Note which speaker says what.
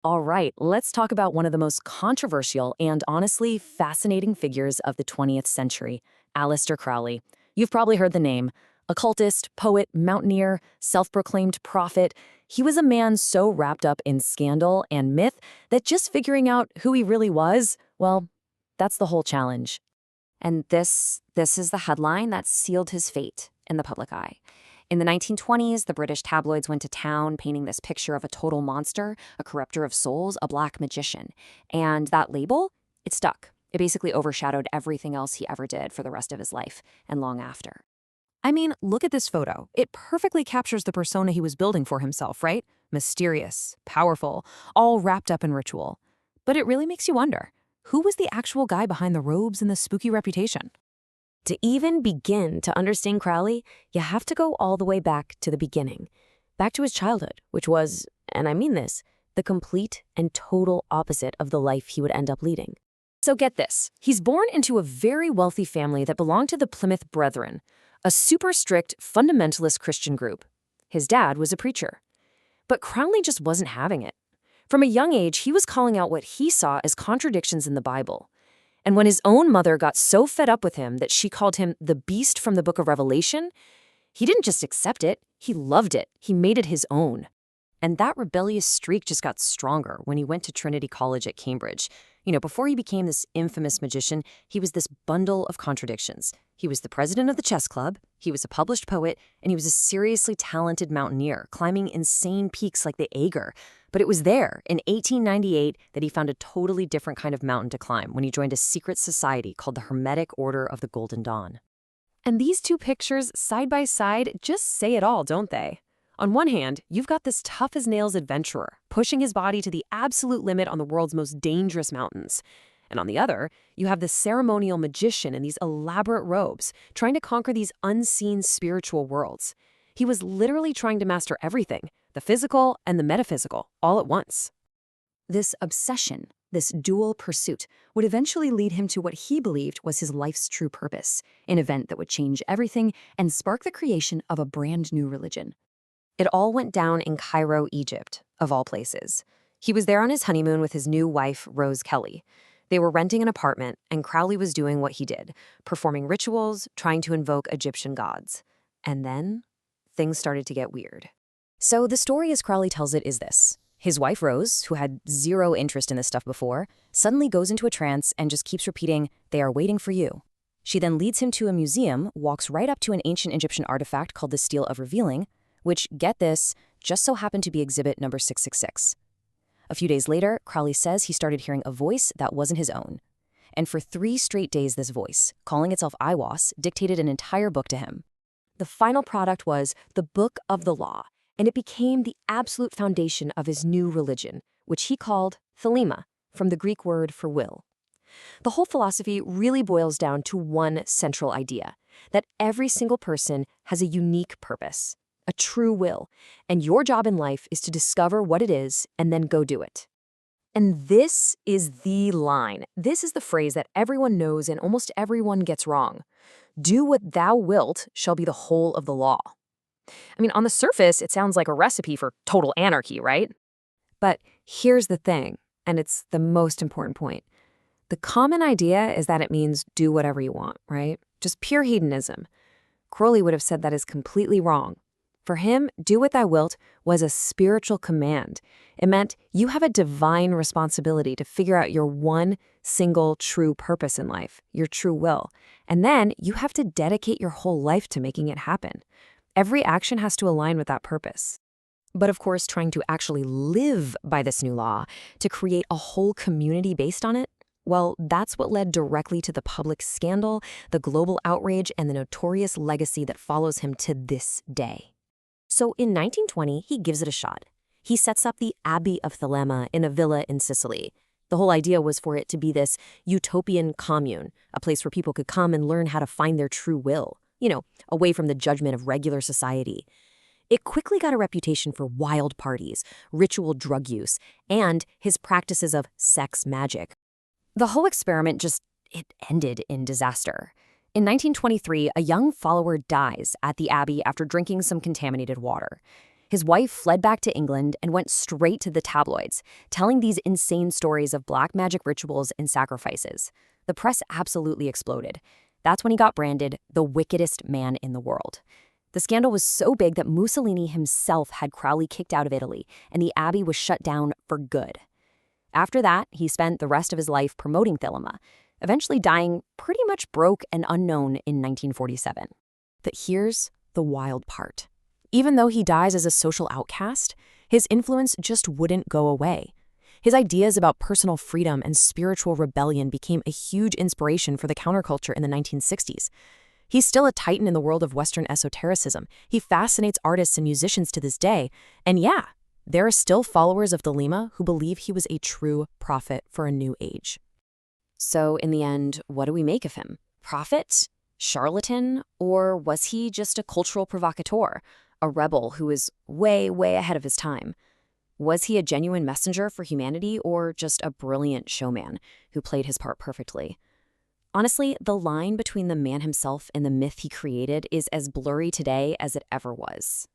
Speaker 1: All right, let's talk about one of the most controversial and honestly fascinating figures of the 20th century, Aleister Crowley. You've probably heard the name. Occultist, poet, mountaineer, self-proclaimed prophet. He was a man so wrapped up in scandal and myth that just figuring out who he really was, well, that's the whole challenge.
Speaker 2: And this is the headline that sealed his fate in the public eye. In the 1920s, the British tabloids went to town painting this picture of a total monster, a corrupter of souls, a black magician. And that label, it stuck. It basically overshadowed everything else he ever did for the rest of his life and long after.
Speaker 3: I mean, look at this photo. It perfectly captures the persona he was building for himself, right? Mysterious, powerful, all wrapped up in ritual. But it really makes you wonder, who was the actual guy behind the robes and the spooky reputation?
Speaker 4: To even begin to understand Crowley, you have to go all the way back to the beginning, back to his childhood, which was, and I mean this, the complete and total opposite of the life he would end up leading.
Speaker 1: So get this, he's born into a very wealthy family that belonged to the Plymouth Brethren, a super strict fundamentalist Christian group. His dad was a preacher. But Crowley just wasn't having it. From a young age, he was calling out what he saw as contradictions in the Bible. And when his own mother got so fed up with him that she called him the beast from the book of Revelation, he didn't just accept it, he loved it. He made it his own. And that rebellious streak just got stronger when he went to Trinity College at Cambridge. Before he became this infamous magician, he was this bundle of contradictions. He was the president of the chess club, he was a published poet, and he was a seriously talented mountaineer, climbing insane peaks like the Eiger. But it was there, in 1898, that he found a totally different kind of mountain to climb when he joined a secret society called the Hermetic Order of the Golden Dawn.
Speaker 3: And these two pictures, side by side, just say it all, don't they? On one hand, you've got this tough-as-nails adventurer, pushing his body to the absolute limit on the world's most dangerous mountains. And on the other, you have the ceremonial magician in these elaborate robes, trying to conquer these unseen spiritual worlds. He was literally trying to master everything, the physical and the metaphysical, all at once.
Speaker 1: This obsession, this dual pursuit, would eventually lead him to what he believed was his life's true purpose, an event that would change everything and spark the creation of a brand new religion.
Speaker 2: It all went down in Cairo, Egypt, of all places. He was there on his honeymoon with his new wife, Rose Kelly. They were renting an apartment, and Crowley was doing what he did, performing rituals, trying to invoke Egyptian gods. And then, things started to get weird.
Speaker 1: So the story as Crowley tells it is this. His wife, Rose, who had zero interest in this stuff before, suddenly goes into a trance and just keeps repeating, "They are waiting for you." She then leads him to a museum, walks right up to an ancient Egyptian artifact called the Stele of Revealing, which, get this, just so happened to be exhibit number 666. A few days later, Crowley says he started hearing a voice that wasn't his own. And for 3 straight days, this voice, calling itself Aiwas, dictated an entire book to him. The final product was the Book of the Law, and it became the absolute foundation of his new religion, which he called Thelema, from the Greek word for will. The whole philosophy really boils down to one central idea, that every single person has a unique purpose, a true will, and your job in life is to discover what it is and then go do it. And this is the line. This is the phrase that everyone knows and almost everyone gets wrong. Do what thou wilt shall be the whole of the law. I mean, on the surface, it sounds like a recipe for total anarchy, right? But here's the thing, and it's the most important point. The common idea is that it means do whatever you want, right? Just pure hedonism. Crowley would have said that is completely wrong. For him, do what thou wilt was a spiritual command. It meant you have a divine responsibility to figure out your one single true purpose in life, your true will. And then you have to dedicate your whole life to making it happen. Every action has to align with that purpose. But of course, trying to actually live by this new law, to create a whole community based on it, well, that's what led directly to the public scandal, the global outrage, and the notorious legacy that follows him to this day. So in 1920, he gives it a shot. He sets up the Abbey of Thelema in a villa in Sicily. The whole idea was for it to be this utopian commune, a place where people could come and learn how to find their true will, away from the judgment of regular society. It quickly got a reputation for wild parties, ritual drug use, and his practices of sex magic. The whole experiment it ended in disaster. In 1923, a young follower dies at the Abbey after drinking some contaminated water. His wife fled back to England and went straight to the tabloids, telling these insane stories of black magic rituals and sacrifices. The press absolutely exploded. That's when he got branded the wickedest man in the world. The scandal was so big that Mussolini himself had Crowley kicked out of Italy, and the abbey was shut down for good. After that, he spent the rest of his life promoting Thelema, eventually dying pretty much broke and unknown in 1947.
Speaker 3: But here's the wild part. Even though he dies as a social outcast, his influence just wouldn't go away. His ideas about personal freedom and spiritual rebellion became a huge inspiration for the counterculture in the 1960s. He's still a titan in the world of Western esotericism. He fascinates artists and musicians to this day. And yeah, there are still followers of Thelema who believe he was a true prophet for a new age.
Speaker 2: So in the end, what do we make of him? Prophet? Charlatan? Or was he just a cultural provocateur? A rebel who was way, way ahead of his time? Was he a genuine messenger for humanity or just a brilliant showman who played his part perfectly? Honestly, the line between the man himself and the myth he created is as blurry today as it ever was.